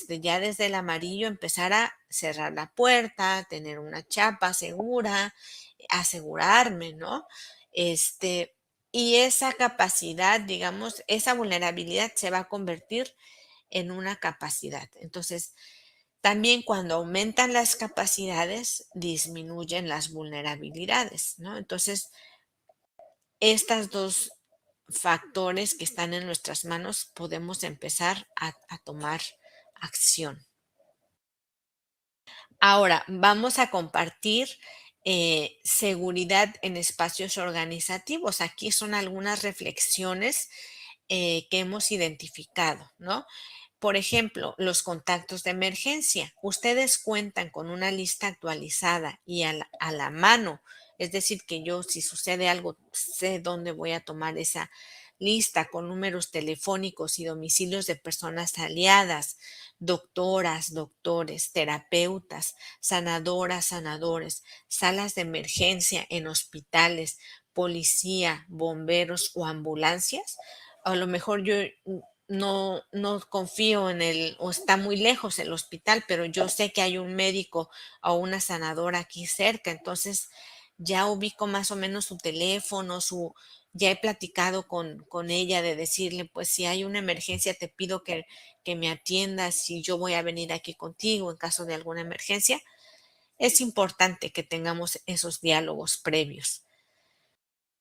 ya desde el amarillo empezar a cerrar la puerta, tener una chapa segura, asegurarme, ¿no? Este, y esa capacidad, digamos, esa vulnerabilidad se va a convertir en una capacidad. Entonces, también cuando aumentan las capacidades, disminuyen las vulnerabilidades, ¿no? Entonces, estas dos factores que están en nuestras manos, podemos empezar a tomar acción. Ahora, vamos a compartir seguridad en espacios organizativos. Aquí son algunas reflexiones que hemos identificado, ¿no? Por ejemplo, los contactos de emergencia. Ustedes cuentan con una lista actualizada y a la mano, es decir, que yo si sucede algo sé dónde voy a tomar esa lista con números telefónicos y domicilios de personas aliadas, doctoras, doctores, terapeutas, sanadoras, sanadores, salas de emergencia en hospitales, policía, bomberos o ambulancias. A lo mejor yo no confío en el, o está muy lejos el hospital, pero yo sé que hay un médico o una sanadora aquí cerca, entonces ya ubico más o menos su teléfono, ya he platicado con ella de decirle, pues si hay una emergencia, te pido que me atiendas y yo voy a venir aquí contigo en caso de alguna emergencia. Es importante que tengamos esos diálogos previos.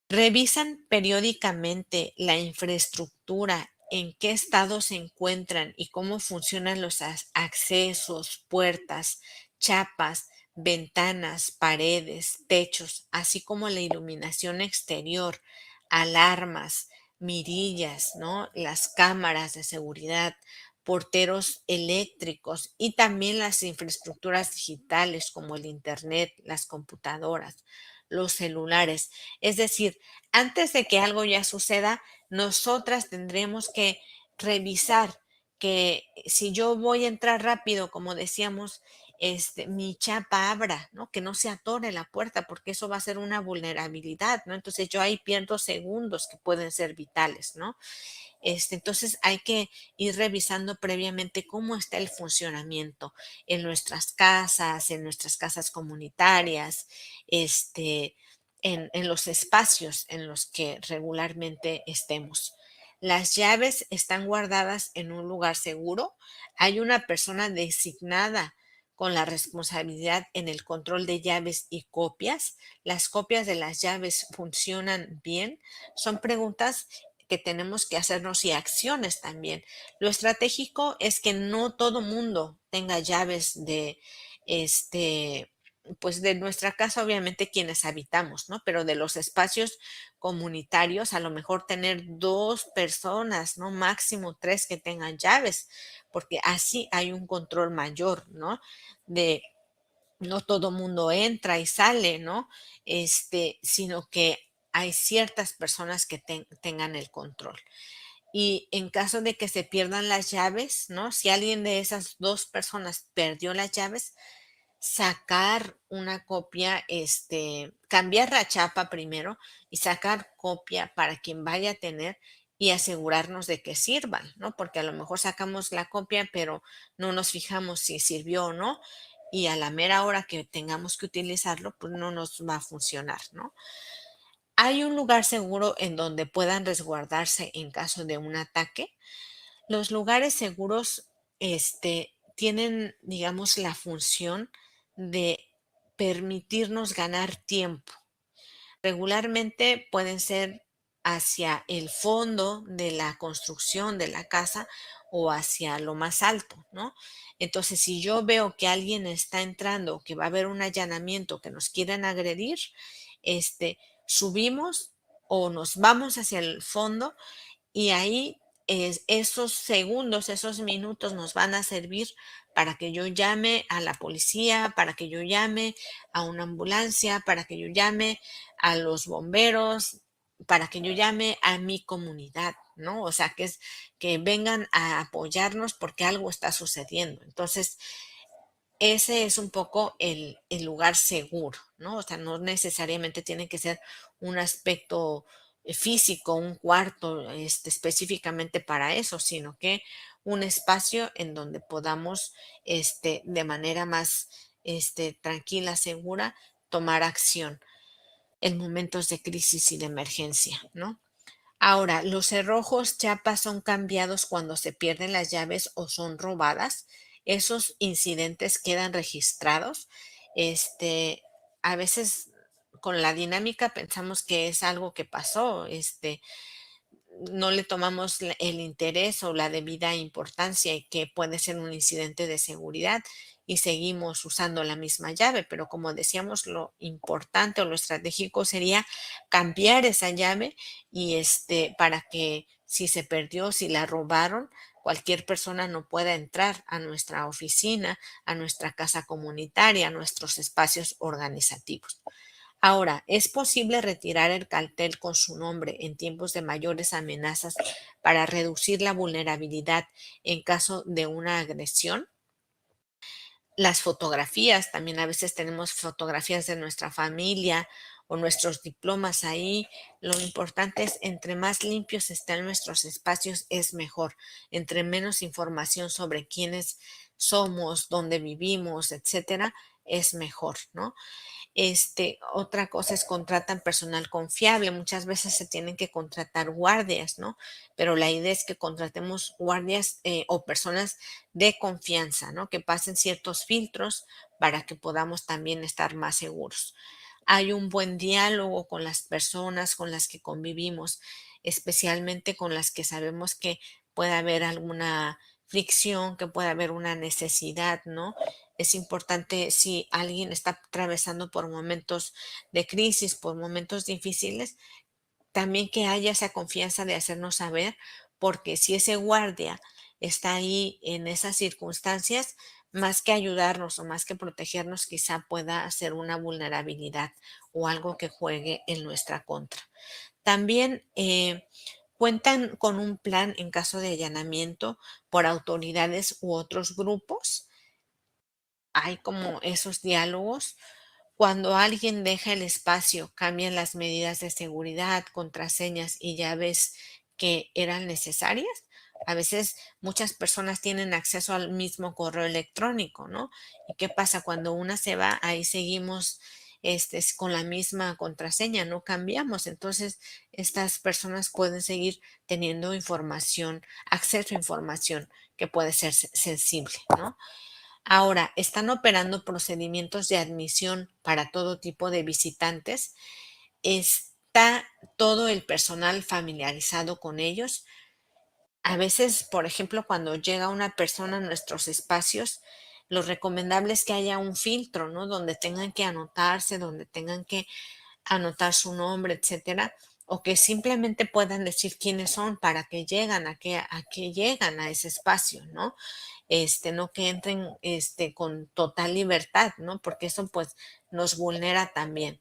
¿Revisan periódicamente la infraestructura, en qué estado se encuentran y cómo funcionan los accesos, puertas, chapas, ventanas, paredes, techos, así como la iluminación exterior, alarmas, mirillas, ¿no? Las cámaras de seguridad, porteros eléctricos y también las infraestructuras digitales como el internet, las computadoras, los celulares? Es decir, antes de que algo ya suceda, nosotras tendremos que revisar que si yo voy a entrar rápido, como decíamos, mi chapa abra, ¿no? Que no se atore la puerta, porque eso va a ser una vulnerabilidad, ¿no? Entonces yo ahí pierdo segundos que pueden ser vitales, ¿no? Entonces hay que ir revisando previamente cómo está el funcionamiento en nuestras casas comunitarias, en los espacios en los que regularmente estemos. Las llaves están guardadas en un lugar seguro. Hay una persona designada con la responsabilidad en el control de llaves y copias. Las copias de las llaves funcionan bien. Son preguntas que tenemos que hacernos y acciones también. Lo estratégico es que no todo mundo tenga llaves este, pues de nuestra casa, obviamente quienes habitamos, ¿no? Pero de los espacios comunitarios, a lo mejor tener 2 personas, ¿no? Máximo 3 que tengan llaves, porque así hay un control mayor, ¿no? De no todo mundo entra y sale, ¿no? Sino que hay ciertas personas que tengan el control. Y en caso de que se pierdan las llaves, ¿no? Si alguien de esas 2 personas perdió las llaves, sacar una copia, cambiar la chapa primero y sacar copia para quien vaya a tener y asegurarnos de que sirvan, ¿no? Porque a lo mejor sacamos la copia, pero no nos fijamos si sirvió o no, y a la mera hora que tengamos que utilizarlo, pues no nos va a funcionar, ¿no? ¿Hay un lugar seguro en donde puedan resguardarse en caso de un ataque? Los lugares seguros, tienen, digamos, la función de permitirnos ganar tiempo. Regularmente pueden ser hacia el fondo de la construcción de la casa o hacia lo más alto, ¿no? Entonces, si yo veo que alguien está entrando, que va a haber un allanamiento, que nos quieren agredir, subimos o nos vamos hacia el fondo y ahí esos segundos, esos minutos nos van a servir para que yo llame a la policía, para que yo llame a una ambulancia, para que yo llame a los bomberos, para que yo llame a mi comunidad, ¿no? O sea, que vengan a apoyarnos porque algo está sucediendo. Entonces, ese es un poco el lugar seguro, ¿no? O sea, no necesariamente tiene que ser un aspecto físico, un cuarto específicamente para eso, sino que un espacio en donde podamos de manera más tranquila, segura, tomar acción en momentos de crisis y de emergencia, ¿no? Ahora, los cerrojos chapas son cambiados cuando se pierden las llaves o son robadas. Esos incidentes quedan registrados. Este, a veces con la dinámica pensamos que es algo que pasó, no le tomamos el interés o la debida importancia y que puede ser un incidente de seguridad y seguimos usando la misma llave, pero como decíamos, lo importante o lo estratégico sería cambiar esa llave y para que si se perdió, si la robaron, cualquier persona no pueda entrar a nuestra oficina, a nuestra casa comunitaria, a nuestros espacios organizativos. Ahora, ¿es posible retirar el cartel con su nombre en tiempos de mayores amenazas para reducir la vulnerabilidad en caso de una agresión? Las fotografías, también a veces tenemos fotografías de nuestra familia o nuestros diplomas ahí. Lo importante es, entre más limpios estén nuestros espacios, es mejor. Entre menos información sobre quiénes somos, dónde vivimos, etcétera, es mejor, ¿no? Otra cosa es contratan personal confiable. Muchas veces se tienen que contratar guardias, ¿no? Pero la idea es que contratemos guardias o personas de confianza, ¿no? Que pasen ciertos filtros para que podamos también estar más seguros. Hay un buen diálogo con las personas con las que convivimos, especialmente con las que sabemos que puede haber alguna fricción, que puede haber una necesidad, ¿no? Es importante si alguien está atravesando por momentos de crisis, por momentos difíciles, también que haya esa confianza de hacernos saber, porque si ese guardia está ahí en esas circunstancias, más que ayudarnos o más que protegernos, quizá pueda ser una vulnerabilidad o algo que juegue en nuestra contra. También cuentan con un plan en caso de allanamiento por autoridades u otros grupos. Hay como esos diálogos. Cuando alguien deja el espacio, cambian las medidas de seguridad, contraseñas y llaves que eran necesarias. A veces muchas personas tienen acceso al mismo correo electrónico, ¿no? ¿Y qué pasa? Cuando una se va, ahí seguimos con la misma contraseña, no cambiamos. Entonces, estas personas pueden seguir teniendo información, acceso a información que puede ser sensible, ¿no? Ahora, están operando procedimientos de admisión para todo tipo de visitantes. ¿Está todo el personal familiarizado con ellos? A veces, por ejemplo, cuando llega una persona a nuestros espacios, lo recomendable es que haya un filtro, ¿no? Donde tengan que anotarse, donde tengan que anotar su nombre, etcétera, o que simplemente puedan decir quiénes son, para que llegan, a qué llegan a ese espacio, ¿no? No que entren, con total libertad, ¿no? Porque eso, pues, nos vulnera también.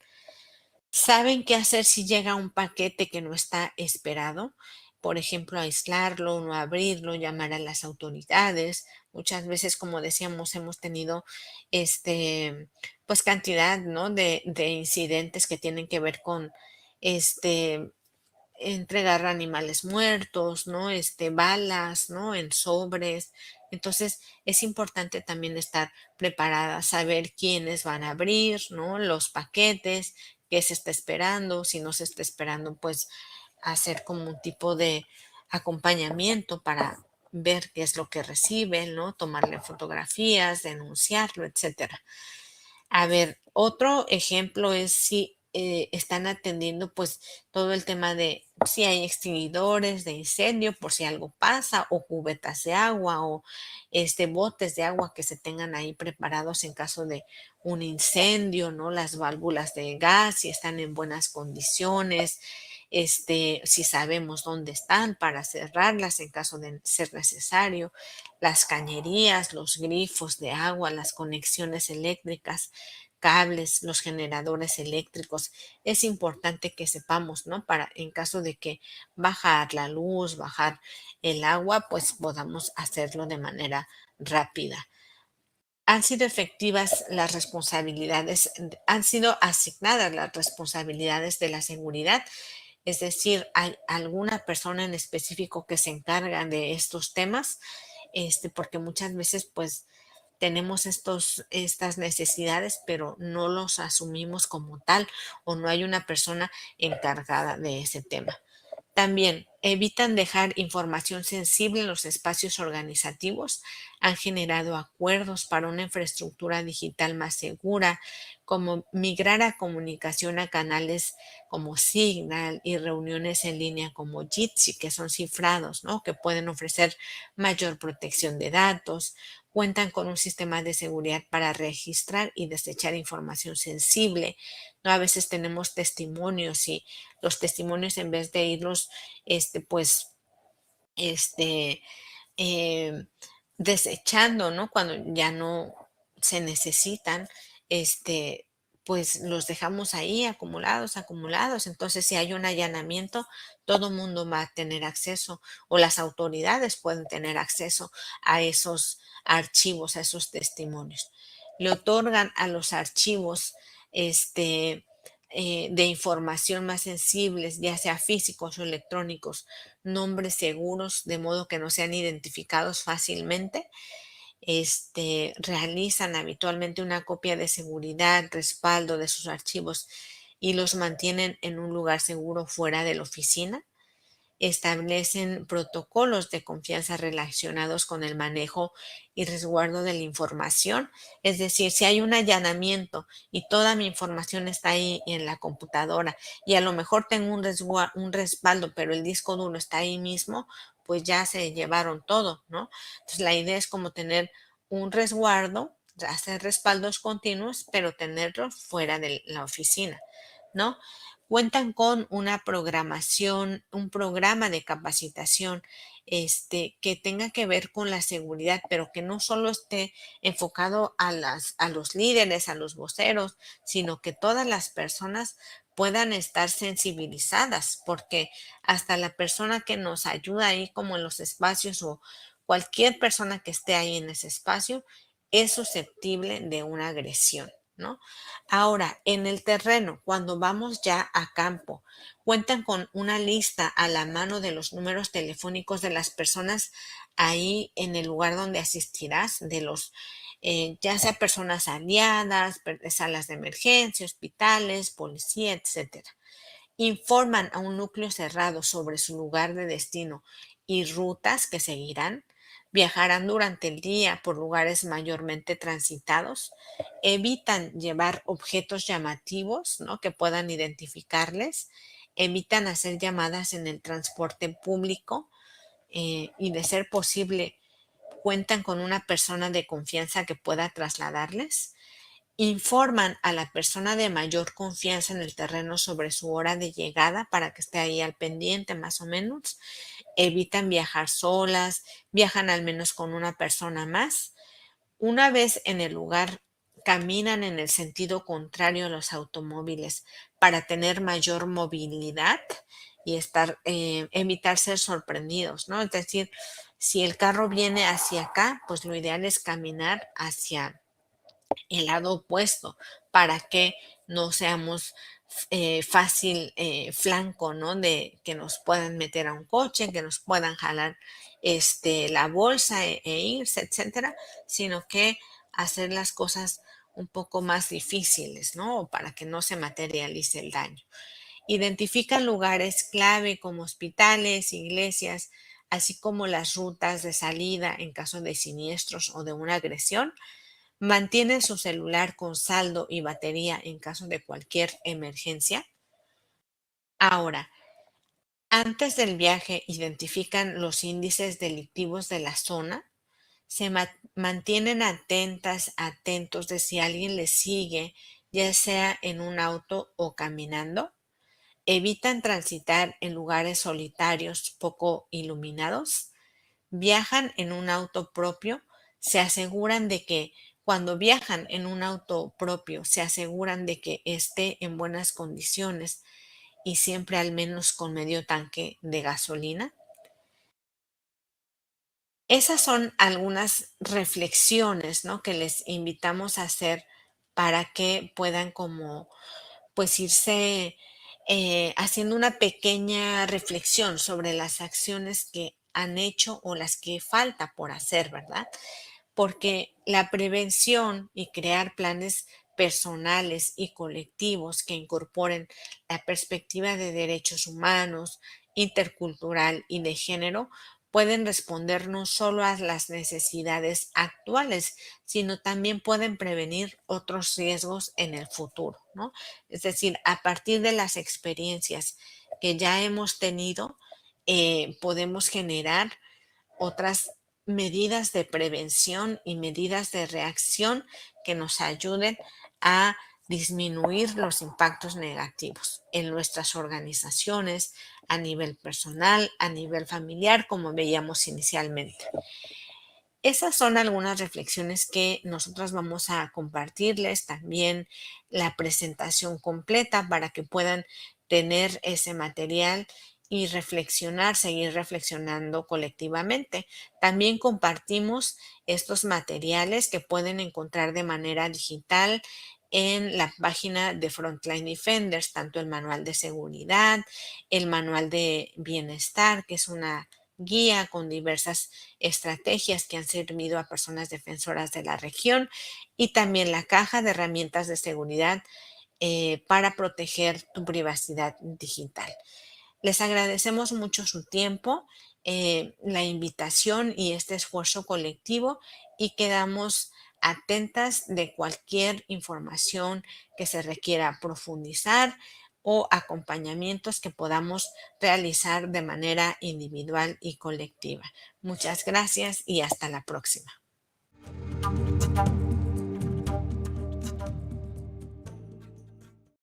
¿Saben qué hacer si llega un paquete que no está esperado? Por ejemplo, aislarlo, no abrirlo, llamar a las autoridades. Muchas veces, como decíamos, hemos tenido, pues, cantidad, ¿no? De incidentes que tienen que ver con, este, entregar animales muertos, ¿no? Balas, ¿no? En sobres. Entonces, es importante también estar preparada, saber quiénes van a abrir, ¿no? Los paquetes, qué se está esperando, si no se está esperando, pues hacer como un tipo de acompañamiento para ver qué es lo que reciben, ¿no? Tomarle fotografías, denunciarlo, etcétera. A ver, otro ejemplo es si están atendiendo pues todo el tema de si hay extinguidores de incendio por si algo pasa, o cubetas de agua, o botes de agua que se tengan ahí preparados en caso de un incendio, ¿no? Las válvulas de gas, si están en buenas condiciones, si sabemos dónde están para cerrarlas en caso de ser necesario, las cañerías, los grifos de agua, las conexiones eléctricas, cables, los generadores eléctricos. Es importante que sepamos, ¿no? Para en caso de que bajar la luz, bajar el agua, pues podamos hacerlo de manera rápida. Han sido efectivas las responsabilidades, han sido asignadas las responsabilidades de la seguridad, es decir, hay alguna persona en específico que se encarga de estos temas, porque muchas veces pues tenemos estas necesidades, pero no los asumimos como tal, o no hay una persona encargada de ese tema. También evitan dejar información sensible en los espacios organizativos, han generado acuerdos para una infraestructura digital más segura, como migrar a comunicación a canales como Signal y reuniones en línea como Jitsi, que son cifrados, ¿no? Que pueden ofrecer mayor protección de datos. Cuentan con un sistema de seguridad para registrar y desechar información sensible, ¿no? A veces tenemos testimonios, y los testimonios, en vez de irlos, pues, este, em, desechando, ¿no? Cuando ya no se necesitan, este, pues los dejamos ahí acumulados, acumulados. Entonces, si hay un allanamiento, todo mundo va a tener acceso, o las autoridades pueden tener acceso a esos archivos, a esos testimonios. Le otorgan a los archivos, este, de información más sensibles, ya sea físicos o electrónicos, nombres seguros, de modo que no sean identificados fácilmente. Realizan habitualmente una copia de seguridad, respaldo de sus archivos y los mantienen en un lugar seguro fuera de la oficina. Establecen protocolos de confianza relacionados con el manejo y resguardo de la información. Es decir, si hay un allanamiento y toda mi información está ahí en la computadora y a lo mejor tengo un respaldo, pero el disco duro está ahí mismo, pues ya se llevaron todo, ¿no? Entonces la idea es como tener un resguardo, hacer respaldos continuos, pero tenerlos fuera de la oficina, ¿no? Cuentan con una programación, un programa de capacitación, que tenga que ver con la seguridad, pero que no solo esté enfocado a los líderes, a los voceros, sino que todas las personas puedan estar sensibilizadas, porque hasta la persona que nos ayuda ahí como en los espacios o cualquier persona que esté ahí en ese espacio es susceptible de una agresión, ¿no? Ahora, en el terreno, cuando vamos ya a campo, cuentan con una lista a la mano de los números telefónicos de las personas ahí en el lugar donde asistirás, ya sea personas aliadas, salas de emergencia, hospitales, policía, etcétera. Informan a un núcleo cerrado sobre su lugar de destino y rutas que seguirán. Viajarán durante el día por lugares mayormente transitados. Evitan llevar objetos llamativos, ¿no?, que puedan identificarles. Evitan hacer llamadas en el transporte público, y de ser posible cuentan con una persona de confianza que pueda trasladarles. Informan a la persona de mayor confianza en el terreno sobre su hora de llegada para que esté ahí al pendiente más o menos. Evitan viajar solas, viajan al menos con una persona más. Una vez en el lugar, caminan en el sentido contrario a los automóviles para tener mayor movilidad y evitar ser sorprendidos, ¿no? Es decir, si el carro viene hacia acá, pues lo ideal es caminar hacia el lado opuesto para que no seamos fácil flanco, ¿no? De que nos puedan meter a un coche, que nos puedan jalar la bolsa e irse, etcétera, sino que hacer las cosas un poco más difíciles, ¿no? Para que no se materialice el daño. Identifican lugares clave como hospitales, iglesias, así como las rutas de salida en caso de siniestros o de una agresión. Mantienen su celular con saldo y batería en caso de cualquier emergencia. Ahora, antes del viaje identifican los índices delictivos de la zona, mantienen atentos de si alguien les sigue, ya sea en un auto o caminando. Evitan transitar en lugares solitarios poco iluminados. Viajan en un auto propio, se aseguran de que cuando viajan en un auto propio, se aseguran de que esté en buenas condiciones y siempre al menos con medio tanque de gasolina. Esas son algunas reflexiones, ¿no?, que les invitamos a hacer para que puedan como pues irse haciendo una pequeña reflexión sobre las acciones que han hecho o las que falta por hacer, ¿verdad? Porque la prevención y crear planes personales y colectivos que incorporen la perspectiva de derechos humanos, intercultural y de género pueden responder no solo a las necesidades actuales, sino también pueden prevenir otros riesgos en el futuro, ¿no? Es decir, a partir de las experiencias que ya hemos tenido, podemos generar otras medidas de prevención y medidas de reacción que nos ayuden a disminuir los impactos negativos en nuestras organizaciones, a nivel personal, a nivel familiar, como veíamos inicialmente. Esas son algunas reflexiones que nosotros vamos a compartirles, también la presentación completa para que puedan tener ese material y reflexionar, seguir reflexionando colectivamente. También compartimos estos materiales que pueden encontrar de manera digital en la página de Frontline Defenders, tanto el manual de seguridad, el manual de bienestar, que es una guía con diversas estrategias que han servido a personas defensoras de la región, y también la caja de herramientas de seguridad para proteger tu privacidad digital. Les agradecemos mucho su tiempo, la invitación y este esfuerzo colectivo, y quedamos atentas de cualquier información que se requiera profundizar o acompañamientos que podamos realizar de manera individual y colectiva. Muchas gracias y hasta la próxima.